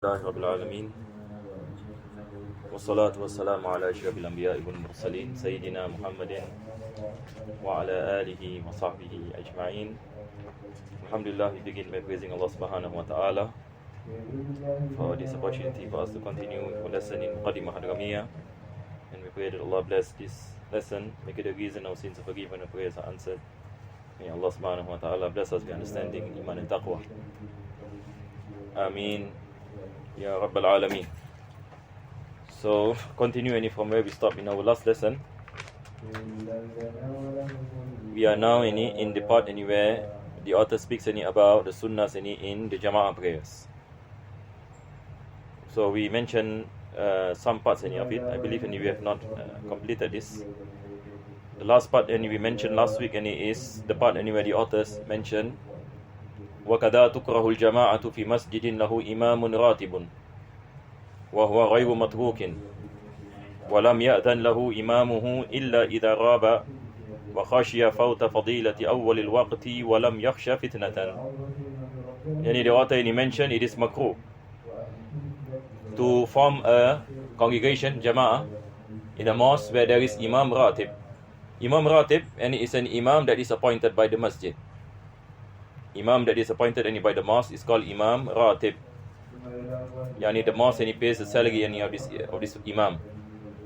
الله رب العالمين والصلاة والسلام على أشرف الأنبياء والمرسلين سيدنا محمد وعلى آله وصحبه أجمعين. Alhamdulillah, we begin by praising Allah subhanahu wa ta'ala for this opportunity for us to continue our lesson in Muqaddimah Hadramiyyah, and we pray that Allah bless this lesson, make it a reason our sins are forgiven and prayers are answered. May Allah subhanahu wa ta'ala bless us with understanding, iman and taqwa. Ameen Ya Rabbal Alameen. So, continuing from where we stopped in our last lesson, we are now in the part where the author speaks about the sunnahs in the Jama'ah prayers. So we mentioned some parts of it. I believe we have not completed this. The last part we mentioned last week is the part where the authors mentioned وَكَذَا تُكْرَهُ الْجَمَاعَةُ فِي مَسْجِدٍ لَهُ إِمَامٌ رَاتِبٌ وَهُوَ غَيْرُ مَتْرُوكٍ وَلَمْ يَأْذَنْ لَهُ إِمَامُهُ إِلَّا إِذَا رَابَ وَخَشِيَ فَوْتَ فَضِيلَةِ أَوَّلِ الْوَقْتِ وَلَمْ يَخْشَ فِتْنَةً. The author mentioned it is makruh to form a congregation, jama'ah, in a mosque where there is Imam Ratib. Imam Ratib is an Imam that is appointed by the masjid. Imam that is appointed by the mosque is called Imam Ratib. The mosque pays the salary of this Imam.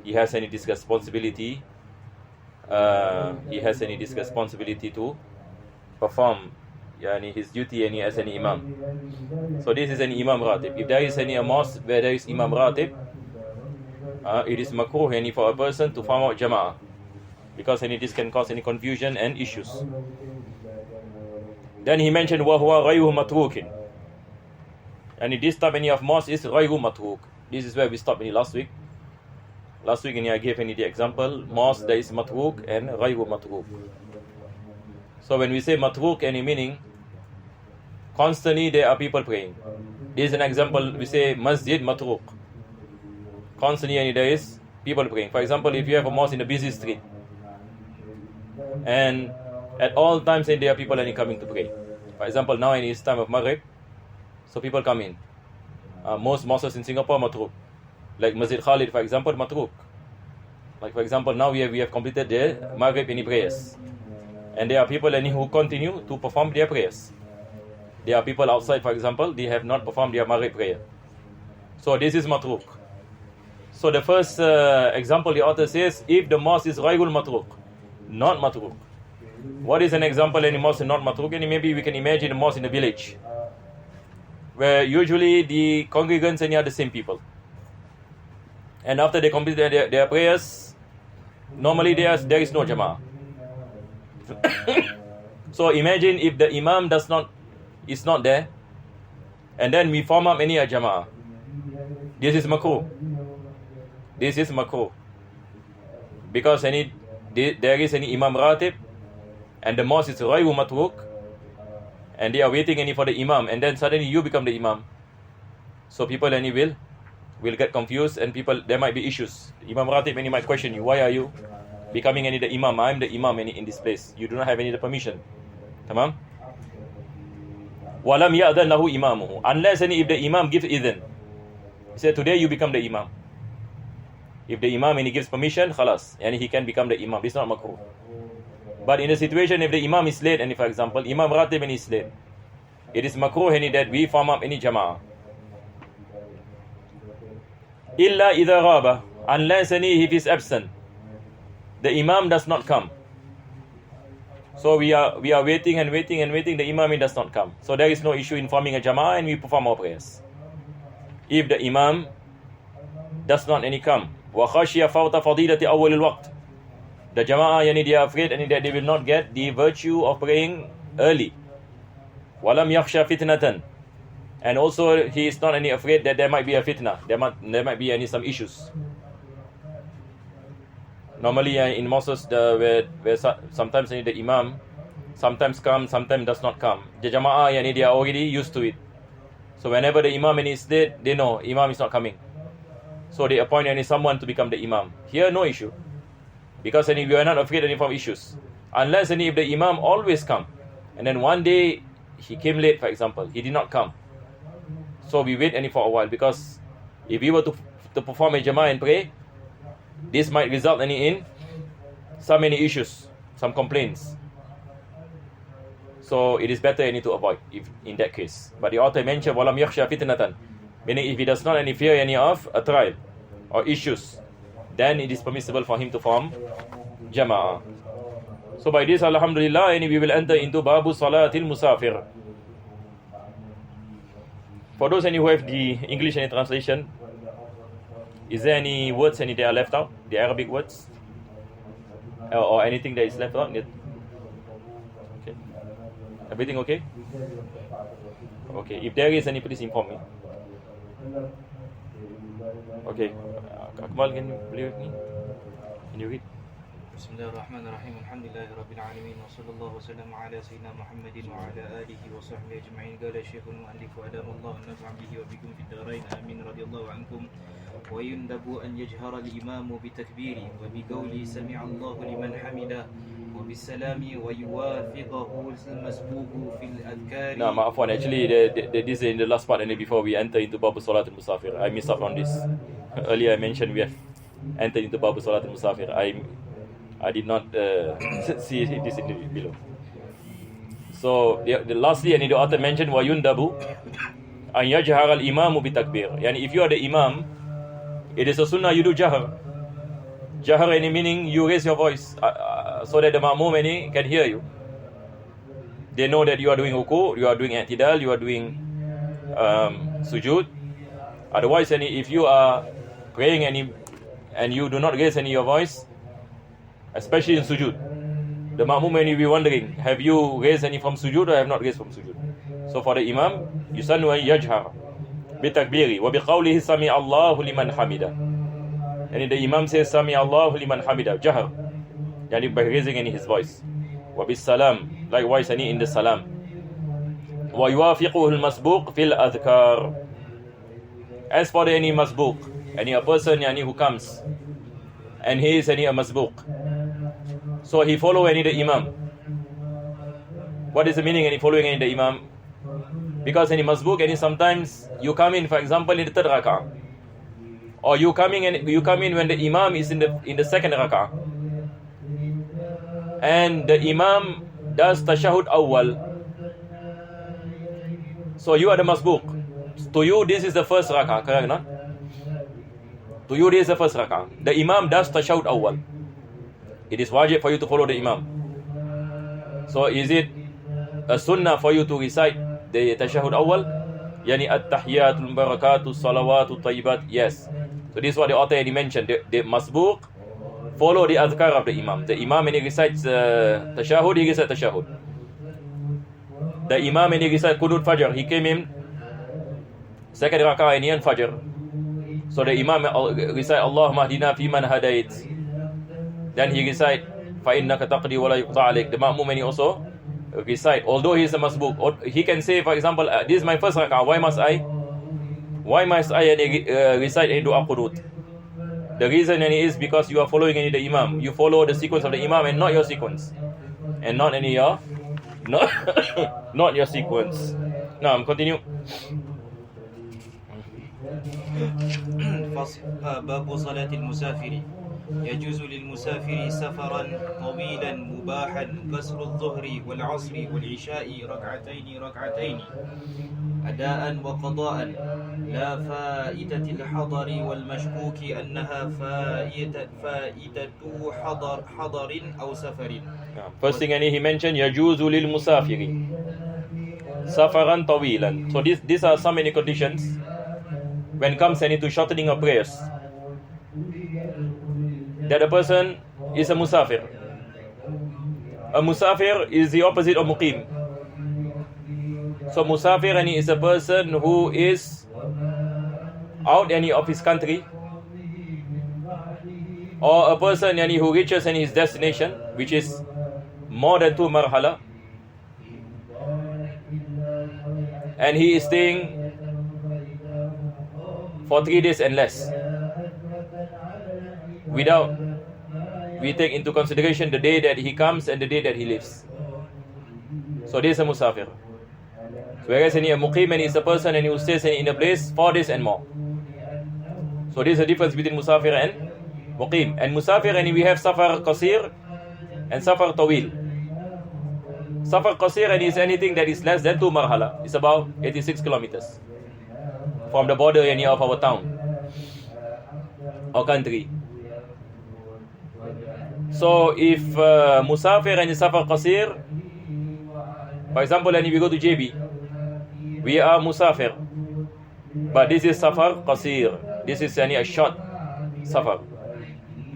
He has this responsibility. He has this responsibility to perform his duty as an Imam. So this is an Imam Ratib. If there is a mosque where there is Imam Ratib, it is makruh for a person to form out Jama'ah, because this can cause any confusion and issues. Then he mentioned وَهُوَ غَيْرُ مَتْرُوكٍ. And this type of mosque is غَيْرُ مَتْرُوك. This is where we stopped last week. Last week I gave the example, mosque that is matruk and غَيْرُ matruk. So when we say matruk, any meaning, constantly there are people praying. This is an example, we say masjid matruk. Constantly there is people praying. For example, if you have a mosque in a busy street, and at all times there are people coming to pray. For example, now in this time of Maghrib, so people come in. Most mosques in Singapore matruk. Like Masjid Khalid, for example, matruk. Like for example, now we have completed the Maghrib prayers, and there are people who continue to perform their prayers. There are people outside, for example, they have not performed their Maghrib prayer. So this is matruk. So the first example the author says, if the mosque is ghayrul matruk, not matruk. What is an example in a mosque not matruk? And maybe we can imagine a mosque in a village, where usually the congregants are the same people. And after they complete their prayers, normally there is no Jama'ah. So imagine if the Imam is not there, and then we form up any Jama'ah. This is makruh. This is makruh. Because there is any Imam Ratib, and the mosque is ghayru matruk, and they are waiting for the Imam, and then suddenly you become the Imam. So people will get confused, and there might be issues. Imam Ratib might question you, why are you becoming the Imam? I'm the Imam in this place. You do not have the permission. Tamam? وَلَمْ يَأْذَنْ لَهُ إِمَامُهُ. Unless if the Imam gives idhan. He said, today you become the Imam. If the Imam gives permission, khalas, and he can become the Imam. It's not makruh. But in a situation, if the Imam is late, and for example, Imam Ratib is late, it is makruh that we form up any Jama'ah. Illa idha raba, unless if he is absent, the Imam does not come. So we are waiting and waiting and waiting, the Imam does not come. So there is no issue in forming a Jama'ah, and we perform our prayers. If the Imam does not come, وَخَشِيَ فَوْتَ فَضِيلَةِ أَوَّلِ الْوَقْتِ, the Jama'ah, they are afraid that they will not get the virtue of praying early. وَلَمْ يَخْشَ فِتْنَةً. And also, he is not afraid that there might be a fitna. There might be some issues. Normally, in mosques, where sometimes the Imam sometimes comes, sometimes does not come. The Jama'ah, they are already used to it. So whenever the Imam is late, they know Imam is not coming. So they appoint someone to become the Imam. Here, no issue. Because we are not afraid of any issues. Unless if the Imam always come, and then one day he came late, for example, he did not come. So we wait for a while, because if we were to perform a jama'ah and pray, this might result in so many issues, some complaints. So it is better to avoid if in that case. But the author mentioned walam yakhsha fitnatan, meaning if he does not fear any of a trial or issues, then it is permissible for him to form jama'ah. So by this, alhamdulillah, we will enter into babu salatil musafir. For those who have the English and translation, is there any words that are left out? The Arabic words? Or anything that is left out? Okay. Everything okay? Okay. If there is any, please inform me. Okay. Akmal, can you play with me? Can you read? Bismillahirrahmanirrahim. Alhamdulillahi alamin wa sallallahu wasallam ala sayyidina Muhammadin wa ala alihi wa sahbihi ajma'in. Qala Shaykhul Mu'allif wa adamallahu an-naf'a bihi wa bikum fid darain. Amin. Radiyallahu ankum. Wa yundabu an yajhara al-imam bi takbiri wa bi qawli sami'a Allahu liman hamidah wa bis salami wa yuwafiqahu al-masbuq fil adhkari. No, afwan, actually this is in the last part, and before we enter into Babu Salat al-Musafir, I missed out on this. Earlier I mentioned we have entered into Babu Salat al-Musafir. I did not see this in the below. So lastly, the author mentioned wa yundabu an yajhar al-imamu bi takbir. Yani if you are the imam, it is a sunnah you do jahar. Jahar meaning you raise your voice so that the ma'mum can hear you. They know that you are doing ruku, you are doing i'tidal, you are doing sujud. Otherwise, if you are praying and you do not raise your voice, especially in sujud, the ma'mum will be wondering, have you raised any from sujud or have not raised from sujud? So for the imam, yusannu an yajhar bi takbiri wa bi qawlihi sami Allahu liman hamida. And the imam says sami Allahu liman hamida, jahar, yani by raising his voice. Wa bis salam, likewise in the salam. Wa yuwafiquhu al-masbuq fil adhkar. As for any masbuq, a person who comes and he is a masbuq, so he follow the imam. What is the meaning of following the imam? Because any masbuq, sometimes you come in, for example, in the third rak'ah, or you come in when the imam is in the second rak'ah, and the imam does tashahud awwal. So you are the masbuq. To you, this is the first rak'ah, correct? No? To you, this is the first rak'ah. The imam does tashahud awwal. It is wajib for you to follow the imam. So is it a sunnah for you to recite the tashahud awwal? Yani at-tahiyatul barakatul salawatul tayyibat? Yes. So this is what the author mentioned. The masbuq follow the adhkar of the imam. The imam when he recites tashahud, he recites tashahud. The imam when he recites qunut fajr, he came in second rak'ah and fajr. So the imam recite Allahumma hdina fi man hadait. Then he recite فَإِنَّكَ تَقْدِي وَلَا يُقْطَعَ عَلَيْكَ. The ma'mum also recite, although he is a masbuq. Or he can say, for example, this is my first rak'ah, why must I recite a dua qunut? The reason is because you are following the imam. You follow the sequence of the imam and not your sequence, and not not your sequence. Now continue. باب صلاة المسافر. يجوز للمسافر سفرا طويلا مباحا كسر الظهر والعصر والعشاء ركعتين أداء وقضاء لا فائدة الحضر والمشكوك أنها فائدة حضر أو سفر. First thing he mentioned, يجوز للمسافر سفرا طويلا. So these are so many conditions when it comes to shortening of prayers, that a person is a musafir. A musafir is the opposite of muqim. So musafir is a person who is out of his country, or a person who reaches his destination, which is more than 2 marhala, and he is staying for 3 days and less, without we take into consideration the day that he comes and the day that he leaves. So this is a musafir. Whereas any a muqim and is a person and who stays in a place 4 days and more. So there is a difference between musafir and muqim. And musafir, and we have safar qasir and safar tawil. Safar qasir and is anything that is less than 2 marhala. It's about 86 kilometers from the border of our town or country. So if musafir and safar qasir, for example, and if we go to JB, we are musafir, but this is safar qasir. This is a short safar.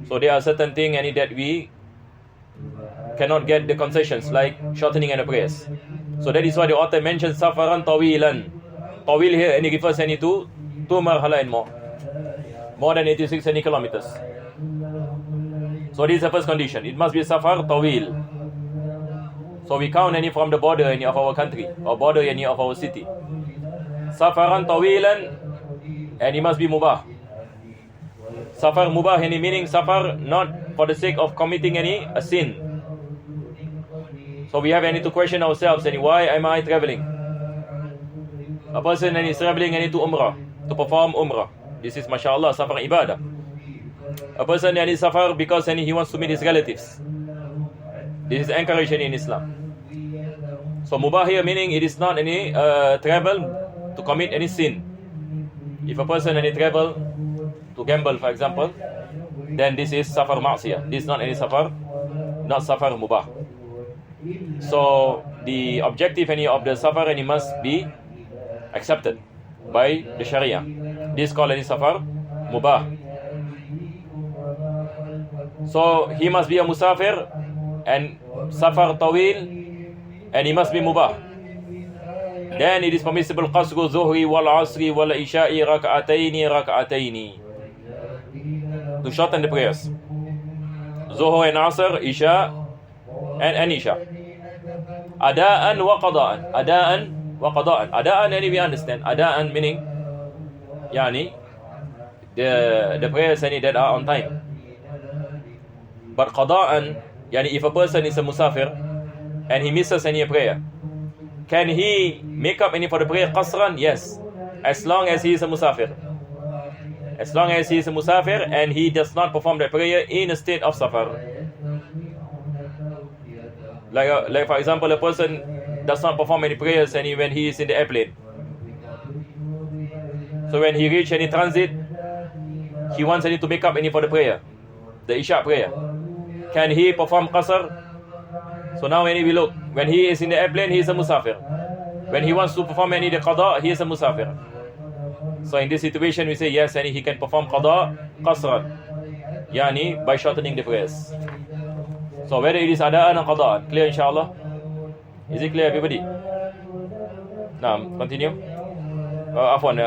So there are certain things that we cannot get the concessions, like shortening and the prayers. So that is why the author mentions safaran tawilan. Tawil here and it refers to 2 marhala and more than 86 kilometers. So this is the first condition. It must be safar tawil. So we count from the border of our country or border of our city. Safaran tawilan, and it must be mubah. Safar mubah, meaning safar not for the sake of committing a sin. So we have to question ourselves, why am I traveling? A person is traveling to umrah, to perform umrah. This is mashallah safar ibadah. A person is safar because he wants to meet his relatives. This is encouraged in Islam. So mubah here meaning it is not any travel to commit any sin. If a person travel to gamble, for example, then this is safar ma'siyah. This is not any safar, not safar mubah. So the objective of the safar must be accepted by the Sharia. This is called any safar mubah. So he must be a musafir and safar tawil, and he must be mubah. Then it is permissible qasru zuhri wal asri wal isha'i rak'ataini to shorten the prayers. Zuhur and asr, isha and isha. Ada'an wa qada'an. Ada'an wa qada'an. Ada'an, we understand. Ada'an meaning the prayers that are on time. But qada'an, if a person is a musafir and he misses any prayer, can he make up for the prayer qasran? Yes, as long as he is a musafir. As long as he is a musafir and he does not perform the prayer in a state of safar. Like for example, a person does not perform any prayers when he is in the airplane. So when he reach any transit, he wants to make up for the prayer, the isha prayer. Can he perform qasr? So now we look, when he is in the airplane, he is a musafir. When he wants to perform the qada, he is a musafir. So in this situation we say yes, he can perform qada qasran, by shortening the prayers. So whether it is ada'an or qada'an, clear inshallah? Is it clear everybody? Now continue. Afwan,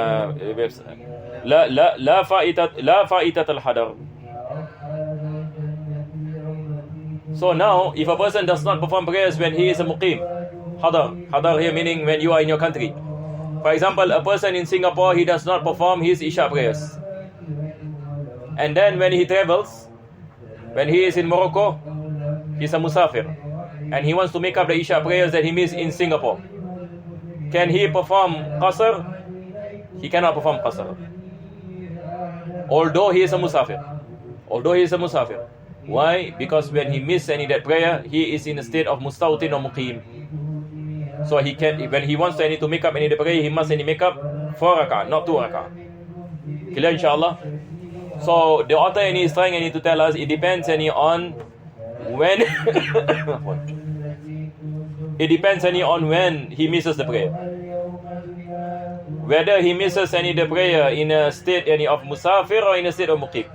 la fa'itat al-hadar. So now, if a person does not perform prayers when he is a muqim, hadar here meaning when you are in your country. For example, a person in Singapore, he does not perform his isha prayers. And then when he travels, when he is in Morocco, he's a musafir, and he wants to make up the isha prayers that he missed in Singapore. Can he perform qasr? He cannot perform qasr, although he is a musafir. Why? Because when he misses that prayer, he is in a state of mustawtin or muqim. So he can, when he wants to make up the prayer, he must make up 4 rak'ah, not 2 rak'ah. Clear inshallah? So the author is trying to tell us it depends on when it depends on when he misses the prayer. Whether he misses the prayer in a state of musafir or in a state of muqim.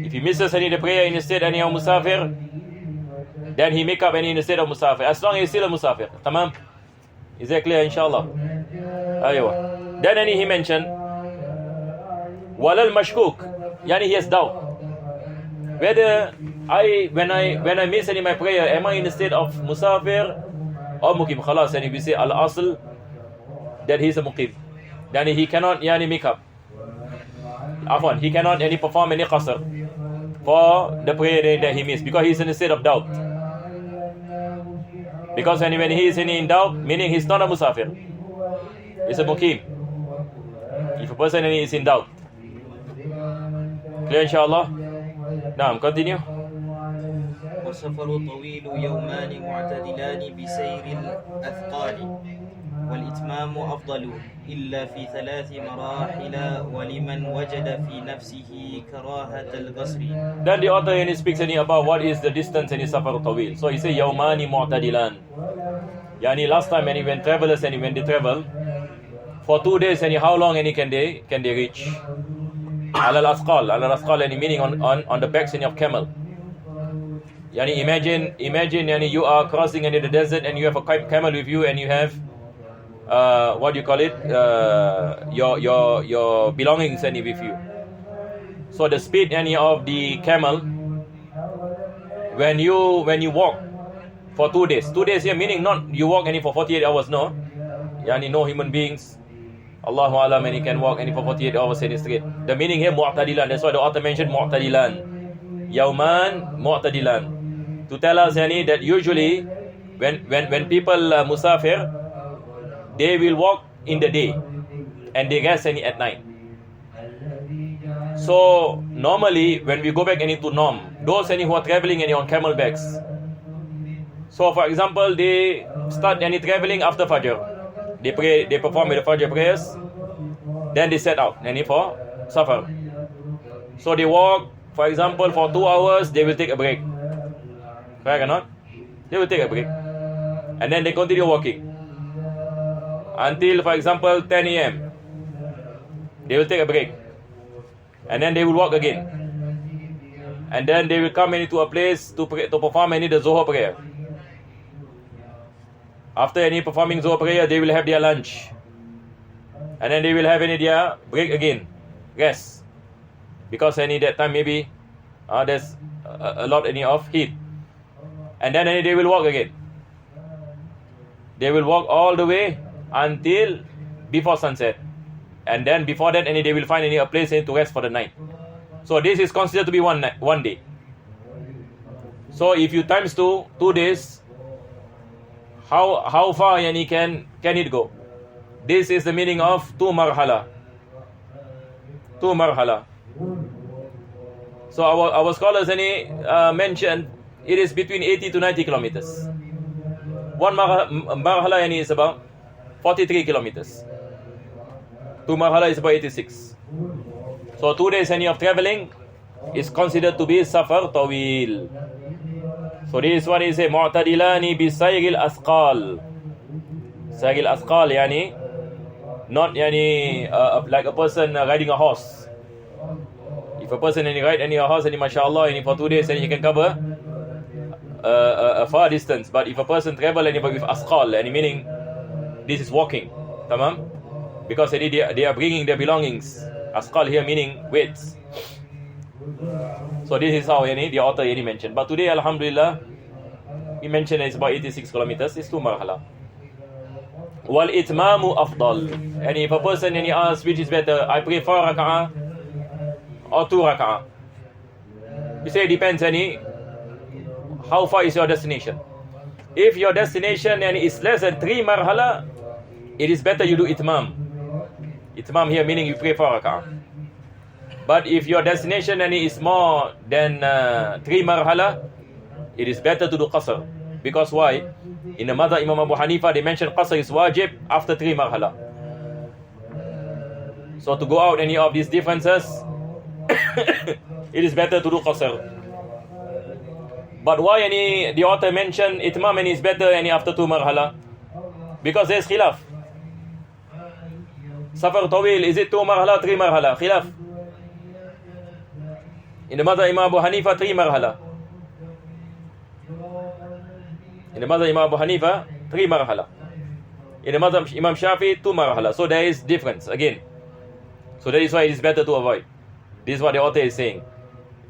If he misses the prayer in a state of musafir, then he make up in the state of musafir. As long as he's still a musafir. Tamam? Is that clear inshallah? Aywa. Then he mentioned walal mashkuk, he has doubt whether when I miss my prayer, am I in the state of musafir or muqim? Khalas, and if we say al asl that he is a muqim, then he cannot make up. Afwan, he cannot perform any qasr for the prayer that he missed, because he is in a state of doubt. Because when he is in doubt, meaning he's not a musafir. It's a muqim. If a person is in doubt. Clear inshallah? Now, continue. والسفر طويل يومان معتدلان بسير الأثقال والإتمام أفضل إلا في 3 مراحل ولمن وجد في نفسه كراهة القصر. Then the author speaks about what is the distance in safar tawil. So he says yawmani mu'tadilan. Yani last time when travelers when they travel for 2 days how long can they reach? Al asqal meaning on the backs of camel. Yani imagine you are crossing the desert and you have a camel with you and you have what do you call it? Your belongings with you. So the speed of the camel when you walk for 2 days. 2 days here meaning not you walk for 48 hours, no. Yani no human beings. Allahu alam can walk for 48 hours straight. The meaning here mu'tadilan. That's why the author mentioned mu'tadilan. Yawman mu'tadilan. To tell us that usually when people musafir, they will walk in the day and they rest at night. So normally when we go back to norm, those who are traveling on camel backs. So for example, they start traveling after Fajr. They perform the Fajr prayers, then they set out for safar. So they walk, for example, for 2 hours, they will take a break. Correct or not? They will take a break. And then they continue walking. Until, for example, 10 a.m. They will take a break. And then they will walk again. And then they will come into a place to perform the Zohar prayer. After performing Zohar prayer, they will have their lunch. And then they will have their break again. Rest. Because that time maybe there's a lot of heat. And then they will walk again. They will walk all the way until before sunset. And then before that they will find a place to rest for the night. So this is considered to be one day. So if you times 2 days, how far can it go? This is the meaning of 2 marhala. 2 marhala. So our scholars mentioned it is between 80 to 90 kilometers. 1 marhala is about 43 kilometers. 2 marhala is about 86. So 2 days of traveling is considered to be safar tawil. So this one is a mu'tadilani bi sayril asqal. Sayril asqal not like a person riding a horse. If a person ride a horse mashallah for 2 days he can cover a far distance. But if a person travel with asqal meaning this is walking, tamam? Because they are bringing their belongings. Asqal here meaning weights. So this is how the author mentioned. But today, alhamdulillah, he mentioned it's about 86 kilometers. It's 2 marhala. Wal itmamu afdal. And if a person asks which is better, I pray 4 rak'ah or 2 rak'ah. You say it depends how far is your destination. If your destination is less than 3 marhala, it is better you do itmam. Itmam here meaning you pray 4 rak'ah. But if your destination is more than 3 marhala, it is better to do qasr. Because why? In the Madhab Imam Abu Hanifa, they mentioned qasr is wajib after 3 marhala. So to go out any of these differences, it is better to do qasr. But why the author mentioned itmam is better after 2 marhala? Because there is khilaf. Safar tawil, is it 2 marhala, 3 marhala? Khilaf. In the Madhab Imam Abu Hanifa, 3 marhala. In the Madhab Imam Abu Hanifa, 3 marhala. In the Madhab Imam Shafi, 2 marhala. So there is difference again. So that is why it is better to avoid. This is what the author is saying.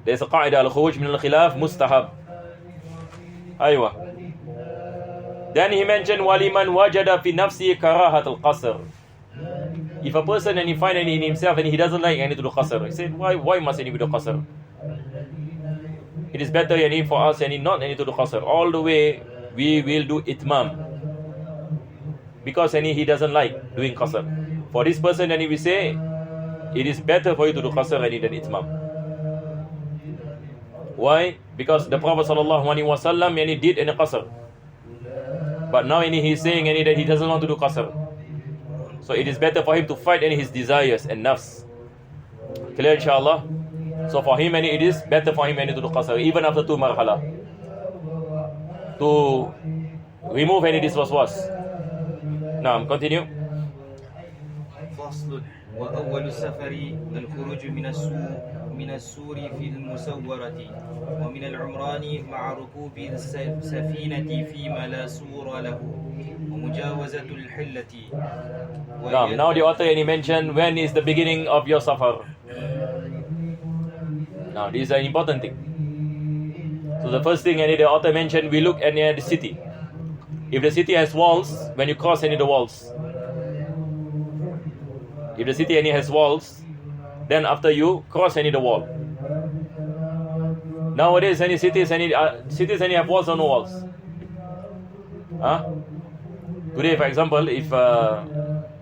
There is a qaida al-khuruj min al-khilaf mustahab. Aywa. Then he mentioned waliman wajada fi nafsi karahat al-qasr. If a person he find in himself he doesn't like to do qasr, he said, why must he do qasr? It is better for us not to do qasr. All the way we will do itmam. because he doesn't like doing qasr. For this person, we say it is better for you to do qasr than itmam. Why? Because the Prophet ﷺ did any qasr, but now he is saying that he doesn't want to do qasr. So it is better for him to fight his desires and nafs. Clear, inshallah? So for him, it is better for him to do qasr, even after 2 marhala, to remove this waswas. Now, continue. فصل وأول السفر الخروج من السور في المسورة ومن العمران مع ركوب السفينة فيما لا سور له ومجاوزة الحلة. Now the author mentioned when is the beginning of your safar. Now this is an important thing. So the first thing the author mentioned, we look at the city. If the city has walls, when you cross the walls, if the city has walls, then after you cross the wall. Nowadays, cities have walls or no walls? Today, for example, if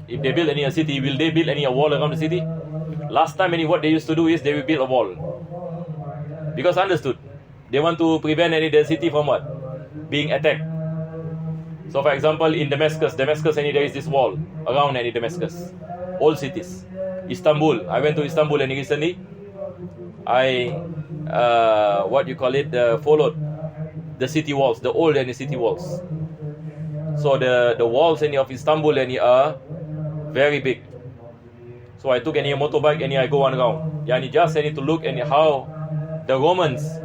they build a city, will they build a wall around the city? Last time, what they used to do is they will build a wall, because understood, they want to prevent the city from what? Being attacked. So, for example, in Damascus, there is this wall around Damascus. All cities. Istanbul, I went to Istanbul recently. I followed the city walls, the old city walls. So the walls of Istanbul are very big. So I took a motorbike and I go one round. Just to look at how the Romans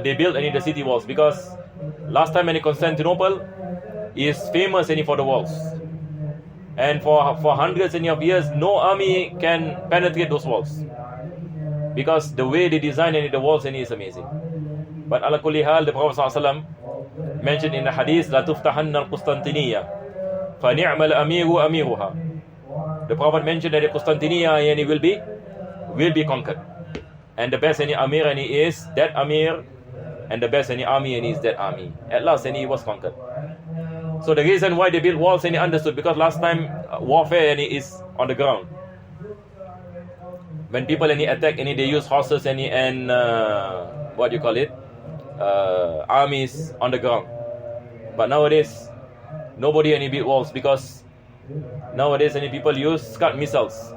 they built the city walls, because last time Constantinople is famous for the walls, and for hundreds of years no army can penetrate those walls, because the way they design the walls is amazing. But ala kulli hal, the Prophet ﷺ mentioned in the hadith, la tuftahanna al-Qustantiniyya fa ni'mal amiru amiruha. The Prophet mentioned that the Qustantiniyya will be conquered, and the best amir is that amir, and the best army is that army. At last he was conquered. So the reason why they built walls understood, because last time warfare is on the ground. When people attack they use horses and armies on the ground. But nowadays nobody build walls, because nowadays people use Scud missiles.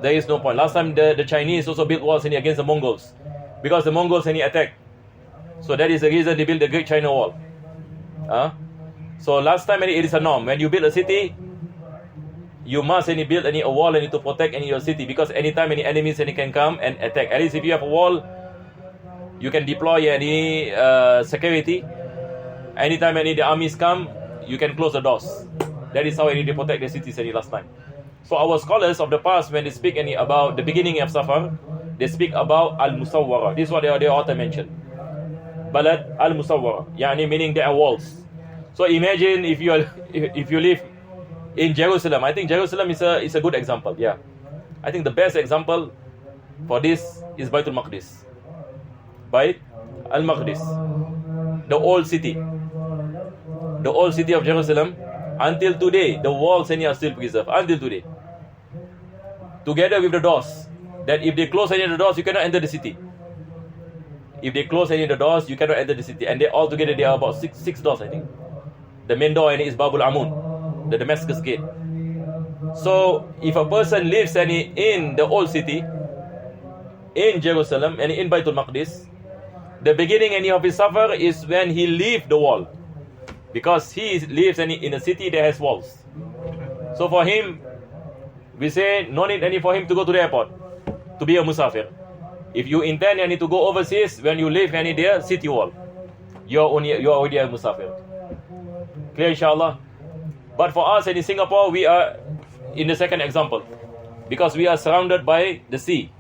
There is no point. Last time the Chinese also built walls against the Mongols, because the Mongols attack. So that is the reason they built the Great China Wall. So last time it is a norm. When you build a city, you must build a wall to protect your city, because anytime any enemies can come and attack. At least if you have a wall, you can deploy any security. Anytime the armies come, you can close the doors. That is how they protect the cities last time. So our scholars of the past, when they speak about the beginning of Safar, they speak about al-Musawwara. This is what the author mentioned. Balad al-Musawwara, meaning there are walls. So imagine if you live in Jerusalem. I think Jerusalem is a good example. Yeah, I think the best example for this is Baitul Maqdis. Bait al-Maqdis, the old city of Jerusalem. Until today, the walls are still preserved. Until today, together with the doors, that if they close any of the doors, you cannot enter the city. If they close any of the doors, you cannot enter the city. And they all together, there are about six doors, I think. The main door is Babul Amun, the Damascus gate. So if a person lives in the old city, in Jerusalem and in Baitul Maqdis, the beginning of his safar is when he leaves the wall, because he lives in a city that has walls. So for him, we say no need for him to go to the airport to be a musafir. If you intend to go overseas, when you live there, city wall, you are already a musafir. Clear, inshallah? But for us in Singapore, we are in the second example, because we are surrounded by the sea.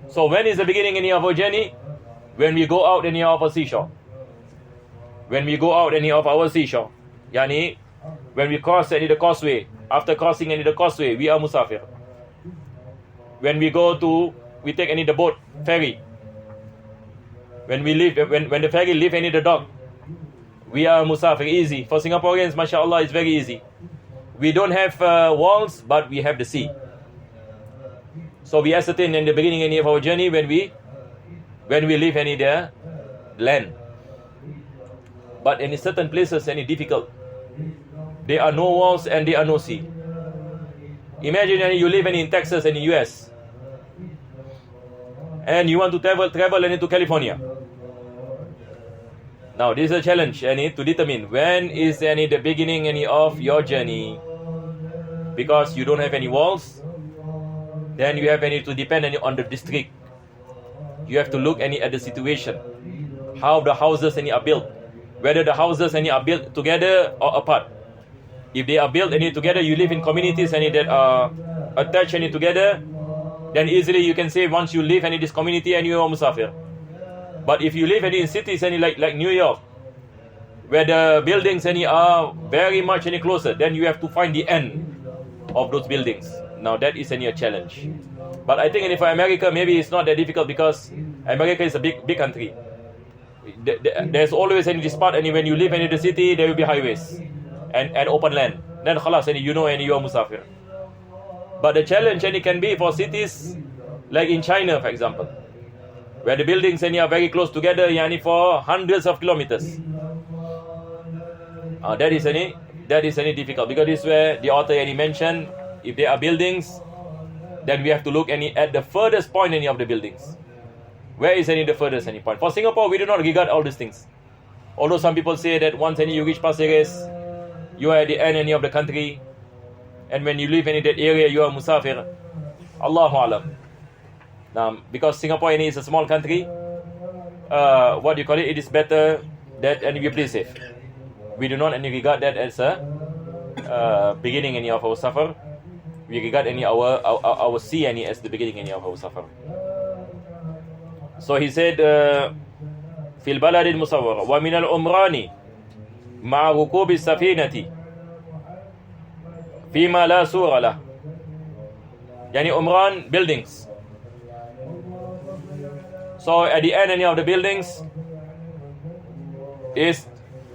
So when is the beginning of our journey? When we go out of our seashore. When we go out of our seashore, when we cross the causeway, after crossing the causeway, we are musafir. When we take the boat, ferry. When the ferry leave the dock, we are musafir. Easy. For Singaporeans, mashallah, it's very easy. we don't have walls, but we have the sea. So we ascertain in the beginning of our journey when we leave any the land. But in certain places, any difficult, there are no walls and there are no sea. Imagine you live in Texas and in US, and you want to travel into California. Now this is a challenge to determine when is the beginning of your journey, because you don't have any walls. Then you have to depend on the district. You have to look at the situation, how the houses are built, whether the houses are built together or apart. If they are built together, you live in communities that are attached together, then easily you can say once you live in this community and you are musafir. But if you live in cities like New York, where the buildings are very much closer, then you have to find the end of those buildings. Now that is a challenge. But I think for America, maybe it's not that difficult, because America is a big country. There's always this part, and when you live in the city, there will be highways and open land. Then khalas, you know, you are musafir. But the challenge can be for cities like in China, for example, where the buildings are very close together, for hundreds of kilometers. That is difficult, because this is where the author mentioned, if there are buildings, then we have to look at the furthest point of the buildings. Where is the furthest point? For Singapore, we do not regard all these things. Although some people say that once you reach Pasir Ris, you are at the end of the country, and when you live in that area, you are musafir. Allahu alam. Because Singapore is a small country, it is better that we play safe. We do not regard that as a beginning of our safar. We regard our sea as the beginning of our safar. So he said, في البلد المصور ومن العمران مع ركوب السفينة فيما لا سور له. Umran, buildings. So at the end of the buildings is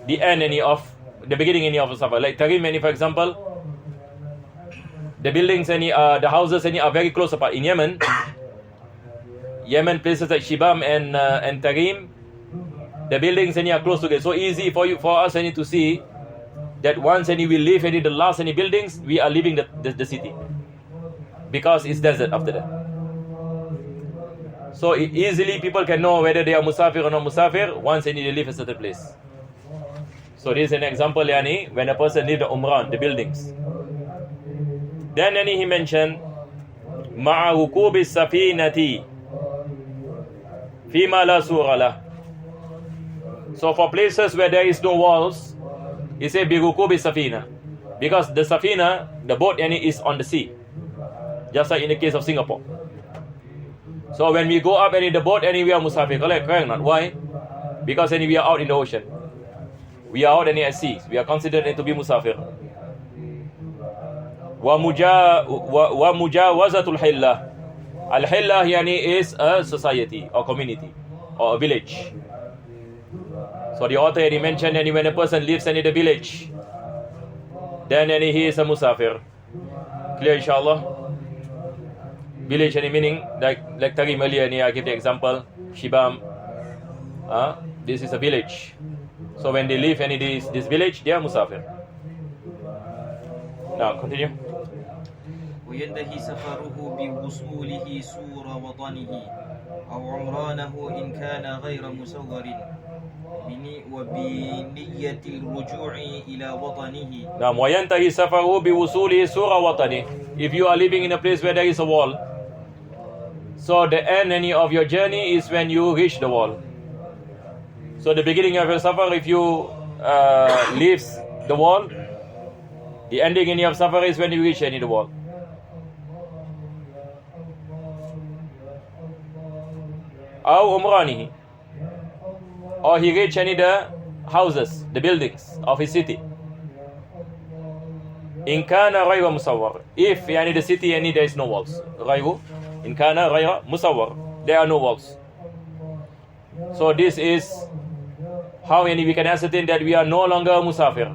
the end of the beginning of the safar. Like Tarim, for example, the buildings the houses are very close apart. In Yemen, places like Shibam and Tarim, the buildings are close together. So easy for us to see that once we live in the last buildings, we are leaving the city, because it's desert after that. So easily people can know whether they are musafir or not musafir once they leave a certain place. So this is an example, when a person leaves the Umran, the buildings. Then he mentioned مع ركوب السفينة فيما لا سور له. So for places where there is no walls, he said بركوب السفينة, because the safina, the boat, is on the sea, just like in the case of Singapore. So when we go up in the boat, we are musafir. Correct not? Why? Because we are out in the ocean. We are out at sea. We are considered to be musafir. ومجاوزة الحلة. Al-Hillah is a society or community or a village. So the author mentioned when a person lives in the village, then he is a musafir. Clear, inshallah? Village meaning like Tarim earlier, I give the example, Shibam. This is a village. So when they live in this village, they are musafir. Now continue. وينتهي سفره بوصوله سور وطنه أو عمرانه إن كان غير مسور وبنية الرجوع إلى وطنه. نعم. وينتهي سفره بوصوله سور وطنه. If you are living in a place where there is a wall, so the end of your journey is when you reach the wall. So the beginning of your safar, if you leave the wall, the ending of safar is when you reach the wall. أو عمرانه, or he reached the houses, the buildings of his city. إن كان غير مصور, if the city there is no walls. غير إن كان غير مصور, there are no walls. So this is how we can ascertain that we are no longer musafir.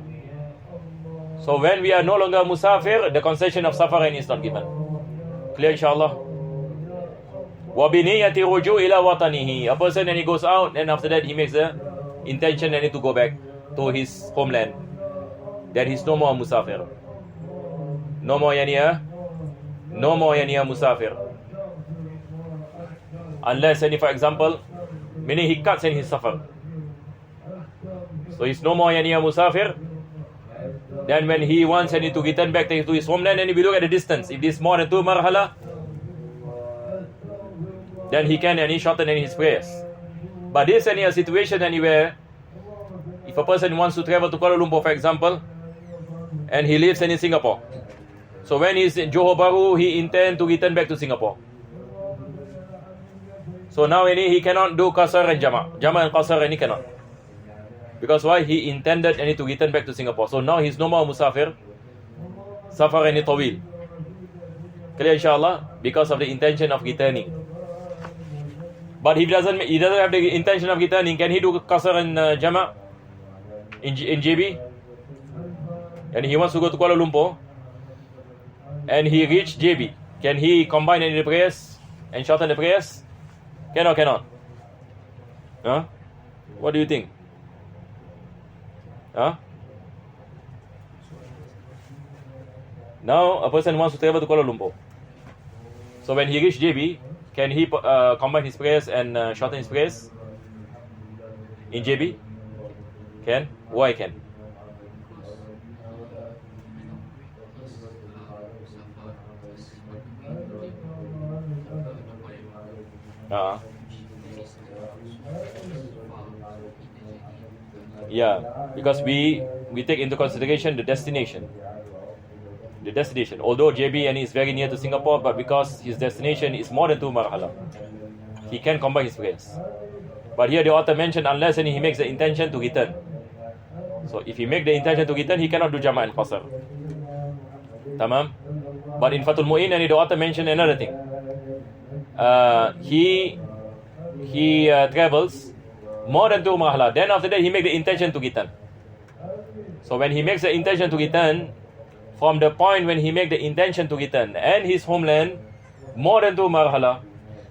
So when we are no longer musafir, the concession of safarin is not given. Clear, inshallah? وَبِنِيَّةِ رُجُوءِ إِلَى وَطَنِهِ. A person, and he goes out, and after that he makes the intention and to go back to his homeland. Then he's no more musafir. No more yaniya musafir. Unless, any, for example, meaning he cuts in his safar. So he's no more yaniya musafir. Then when he wants to return back to his homeland, and if we look at the distance, if this is more than 2 marhala, then he can shorten his prayers. But this is a situation anywhere, if a person wants to travel to Kuala Lumpur, for example, and he lives in Singapore. So when he's in Johor Bahru, he intends to return back to Singapore. So now he cannot do qasar and jama' and qasar, and he cannot. Because why? He intended to return back to Singapore. So now he's no more musafir. Safar and tawil. Clear, inshallah? Because of the intention of returning. But he doesn't have the intention of returning. Can he do qasar and jama' in JB? And he wants to go to Kuala Lumpur, and he reached JB. Can he combine any of the prayers and shorten the prayers? Can or cannot? Huh? What do you think? Huh? Now a person wants to travel to Kuala Lumpur. So when he reached JB, can he combine his prayers and shorten his prayers in JB? Can? Why can? Yeah, because we take into consideration the destination. Although JB is very near to Singapore, but because his destination is more than 2 marhala, he can combine his prayers. But here the author mentioned unless he makes the intention to return. So if he make the intention to return, he cannot do jama' and qasar. Tamam. But in Fathul Mu'in, the author mentioned another thing. He travels more than 2 marhala. Then after that he make the intention to return. So when he makes the intention to return, from the point when he make the intention to return and his homeland more than 2 marhala,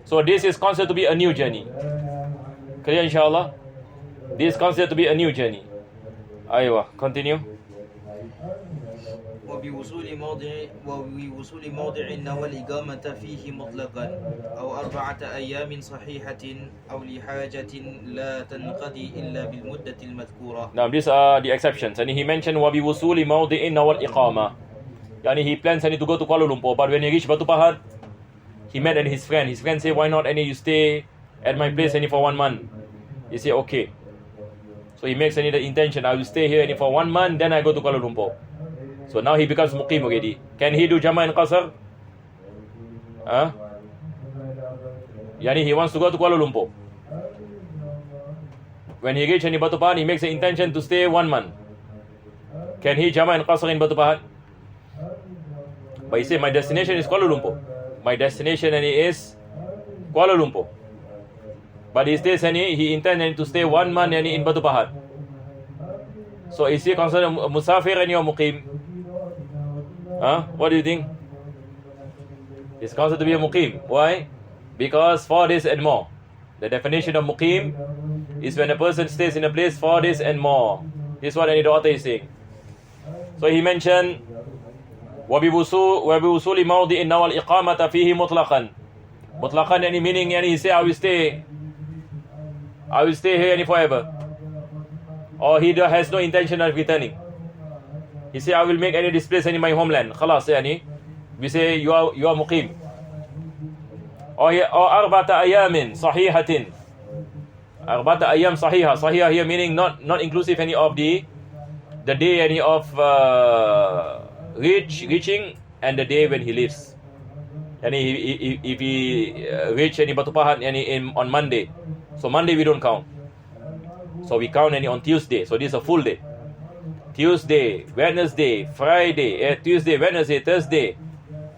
so this is considered to be a new journey. Clear, inshallah? This is considered to be a new journey. Aywa, continue. وبوصول موضع نوى الإقامة فيه مطلقا أو 4 أيام صحيحة أو لحاجة لا تنقضي إلا بالمدة المذكورة. Now these are the exceptions. And he mentioned وبوصول موضع نوى الإقامة. Yani he plans to go to Kuala Lumpur, but when he reached Batu Pahat, he met his friend. His friend said, why not you stay at my place for 1 month? He said, okay. So he makes the intention, I will stay here for 1 month, then I go to Kuala Lumpur. So now he becomes muqim already. Can he do jama' and qasar? Yani he wants to go to Kuala Lumpur. When he reaches Batu Pahat, he makes the intention to stay 1 month. Can he jama' and qasar in Batu Pahat? But he said, my destination is Kuala Lumpur. My destination is Kuala Lumpur. But he stays he intended to stay 1 month in Batu Pahat. So is he considered a musafir or muqim? What do you think? He's considered to be a muqim. Why? Because 4 days and more. The definition of muqim is when a person stays in a place 4 days and more. This is what the author is saying. So he mentioned وَبِوُصُولِ مَوْضِئٍ نَوَى الْإِقَامَةَ فِيهِ مُطْلَقًا. Mutlaqan, any meaning, he say, I will stay here forever. Or he has no intention of returning. He say, I will make any displace in my homeland. Khalas, we say, you are muqim. Or 4 أيام صحيحة. 4 أيام صحيحة. Sahihah here meaning not inclusive any of the day of reaching and the day when he leaves. And if he reach Batu Pahat on Monday, so Monday we don't count. So we count on Tuesday. So this is a full day. Tuesday, Wednesday, Friday, Tuesday, Wednesday, Thursday.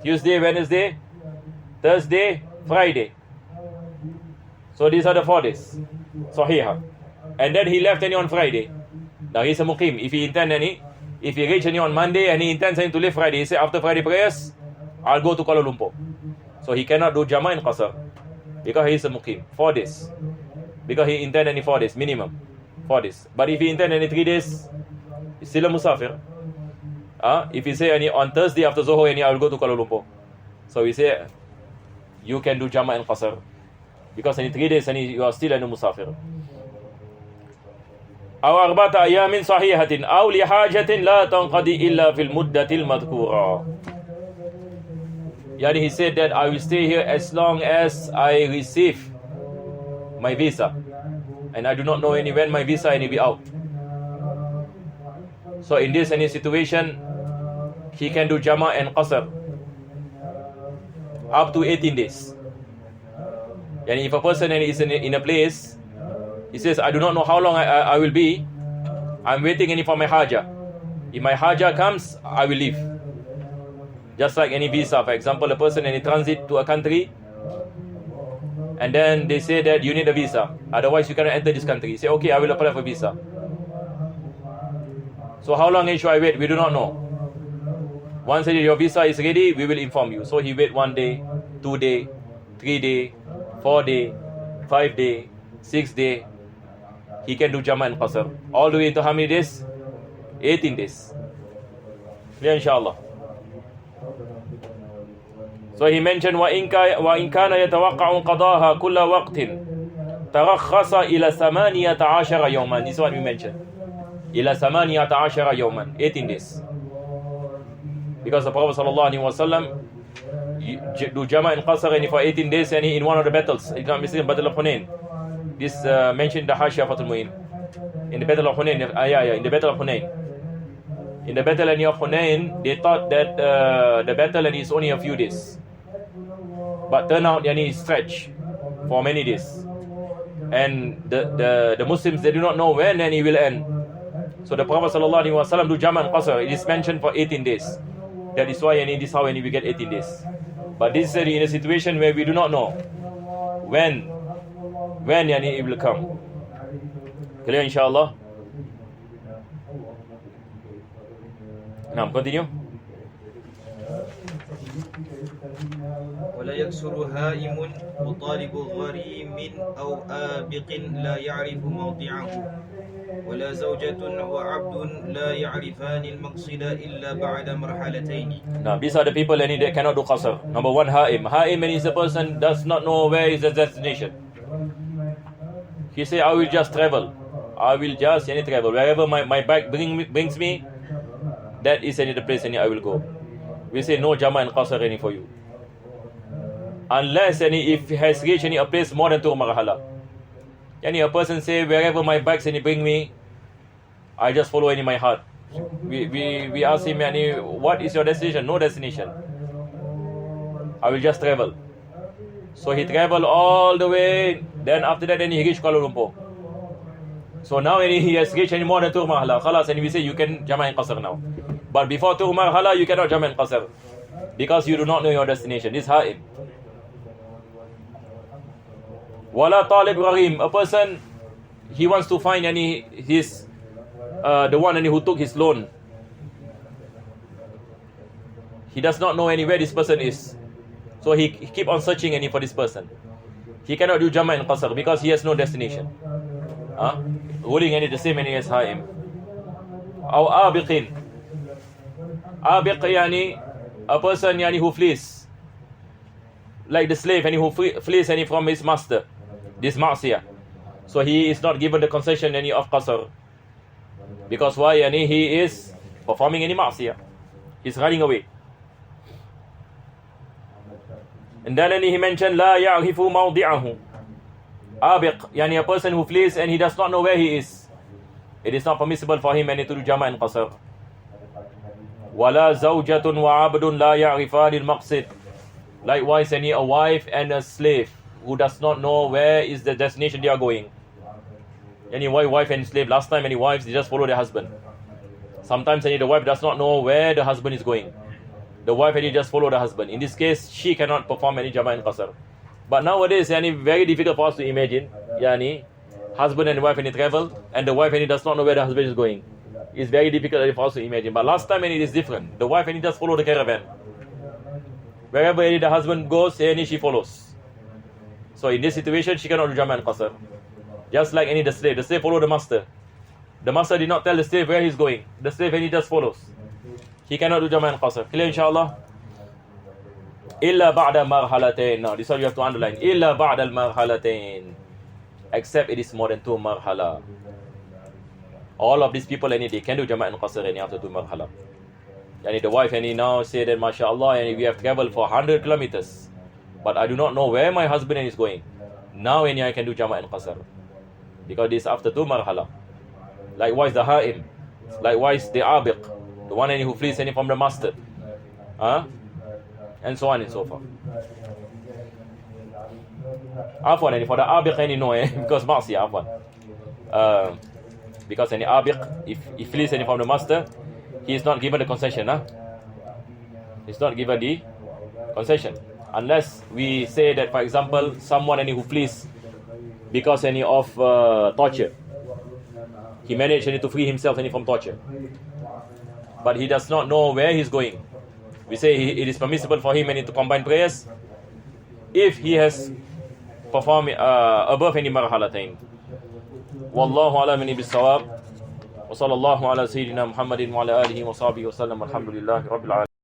Tuesday, Wednesday, Thursday, Friday. So these are the 4 days. Sahihah. And then he left on Friday. Now he's a muqim. If he intend If he reach on Monday and he intends to leave Friday, he say after Friday prayers, I'll go to Kuala Lumpur. So he cannot do Jama' in Qasr because he is a Muqim. 4 days. Because he intend any 4 days, minimum. 4 days. But if he intend any 3 days, he's still a Musafir. If he say any on Thursday after Zohar, I will go to Kuala Lumpur. So we say, you can do Jama' in Qasr. Because any 3 days, you are still a Musafir. أو 4 أيام صحيحة أو لحاجة لا تنقضي إلا في المدة المذكورة. Yani he said that I will stay here as long as I receive my visa, and I do not know when my visa will be out. So in this any situation, he can do Jama and Qasr up to 18 days. And if a person is in a place, he says, I do not know how long I will be, I'm waiting for my Hajjah. If my Hajjah comes, I will leave. Just like any visa, for example, a person in transit to a country, and then they say that you need a visa, otherwise you cannot enter this country. You say, okay, I will apply for visa. So how long should I wait? We do not know. Once your visa is ready, we will inform you. So he wait 1 day, 2 day, 3 day, 4 day, 5 day, 6 day. He can do Jama and Qasr. All the way into how many days? 18 days. Clear, inshallah. So he mentioned وَإِنْ كَانَ يَتَوَقَّعُ قَضَاهَا كُلَّ وَقْتٍ تَرَخَّصَ إِلَى 18 يَوْمًا. This is what we mentioned. إِلَى 18 يَوْمًا. 18 days. Because the Prophet ﷺ do Jama and Qasr for 18 days and in one of the battles. It's not missing Battle of Hunain. This mentioned the Hashia Fatul Mu'in. In the Battle of Hunain. In the Battle of Hunain. In the Battle of Hunain, they thought that the battle is only a few days. But turn out it stretched for many days. And the Muslims, they do not know when it will end. So the Prophet ﷺ do Jama and Qasr. It is mentioned for 18 days. That is why this is how we get 18 days. But this is in a situation where we do not know when it will come. Clear, inshallah? Now, continue. ولا يكسر هائم وطالب غريم أو آبق لا يعرف موضعه ولا زوجة وعبد لا يعرفان المقصد إلا بعد مرحلتين. Now these are the people that cannot do Qasr. Number 1, Ha'im. Ha'im is a person does not know where is the destination. He say, I will just travel. I will just travel. Wherever my bike brings me, that is the place I will go. We say no Jama and Qasr for you. Unless if he has reached a place more than 2 marhala. A person say, wherever my bikes bring me, I just follow my heart. We ask him, what is your destination? No destination. I will just travel. So he travel all the way. Then after that, he reach Kuala Lumpur. So now he has reached more than 2 marhala. Khalas, and we say you can Jama and Qasr now. But before 2 marhala, you cannot Jama and Qasr. Because you do not know your destination. This is Ha'im. Wala talib gharim, a person, he wants to find his the one who took his loan. He does not know where this person is. So he keep on searching for this person. He cannot do Jama and Qasr because he has no destination. Ruling the same as Ha'im. Aw abiqin. Abiq a person who flees. Like the slave who flees from his master. This ma'siyah. So he is not given the concession of Qasr. Because why? He is performing ma'siyah. He's running away. And then he mentioned La ya'rifu mawdi'ahu. Abiq, a person who flees and he does not know where he is. It is not permissible for him to do Jama and Qasr. Wala zawjatun wa abdun la ya'rifani al-maqsid. Likewise, a wife and a slave who does not know where is the destination they are going. Wife and slave, last time wives, they just follow their husband. Sometimes the wife does not know where the husband is going. The wife just follow the husband. In this case, she cannot perform any Jama and Qasr. But nowadays, very difficult for us to imagine, husband and wife travel, and the wife does not know where the husband is going. it's very difficult for us to imagine. But last time, and it is different. The wife and he just follow the caravan. Wherever any the husband goes, any she follows. So in this situation, she cannot do Jama' and Qasr. Just like any the slave follow the master. The master did not tell the slave where he's going. The slave and he just follows. He cannot do Jama' and Qasr. Clear inshallah? Illa ba'da marhalatain. Now this one you have to underline. Illa ba'da al-marhalatain. Except it is more than 2 marhala. All of these people, they can do Jama' and Qasr after 2 marhala. And the wife and he now say that, mashallah, and we have traveled for 100 kilometers. But I do not know where my husband is going. Now I can do Jama' and Qasr. Because this is after 2 marhala. Likewise the ha'im. Likewise the abiq. The one who flees from the master. And so on and so forth. Afwan, for the abiq, no, because ma'siyah, afwan. Because any abiq, if he flees from the master, he is not given the concession. He's not given the concession. Unless we say that, for example, someone who flees because of torture. He managed to free himself from torture. But he does not know where he's going. We say it is permissible for him to combine prayers if he has performed above any marhalatain. Wallahu ala mani bisawab. Wa sallallahu ala sayyidina Muhammadin wa ala alihi wa sahbihi wa sallam. Alhamdulillahi rabbil alamin.